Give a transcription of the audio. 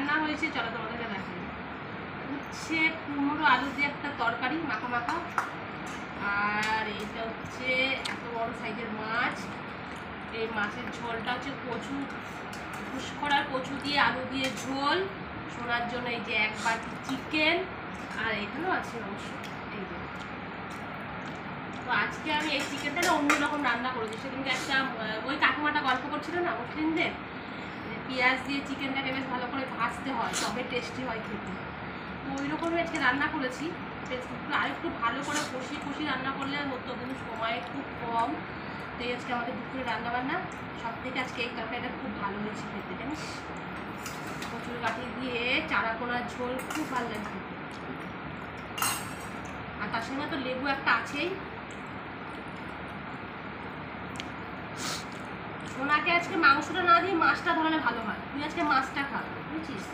রান্না হয়েছে চলো তোমাদেরকে দেখাই। হচ্ছে কুমড়ো আলু দিয়ে একটা তরকারি মাখা মাখা, আর এটা হচ্ছে এত বড় সাইজের মাছ। এই মাছের ঝোলটা হচ্ছে কচু, পুষ্করার কচু দিয়ে আলু দিয়ে ঝোল। শোনার জন্য এই যে এক বাটি চিকেন, আর এখানেও আছে অবশ্য এই যে। তো আজকে আমি এই চিকেনটা না অন্যরকম রান্না করেছি। সেদিনকে একটা ওই কাকিমাটা গল্প করছিল না মুসলিমদের, পেঁয়াজ দিয়ে চিকেনটাকে বেশ ভালো করে ভাজতে হয় তবে টেস্টি হয় খেতে। তো ওই রকমই আজকে রান্না করেছি। আর একটু ভালো করে কষি রান্না করলে হতো, কিন্তু সময় খুব কম। তো আজকে আমাদের দুপুরে রান্নাবান্না সব থেকে আজকে এই তরকারিটা খুব ভালো হয়েছে খেতে, জানিস। কচুর কাঠি দিয়ে চারাপোনার ঝোল খুব ভালো লাগে খেতে। আর তার সঙ্গে তো লেবু একটা আছেই। ওনাকে আজকে মাংসটা না দিয়ে মাছটা ধরালে ভালো হয়। তুই আজকে মাছটা খা, বুঝছিস?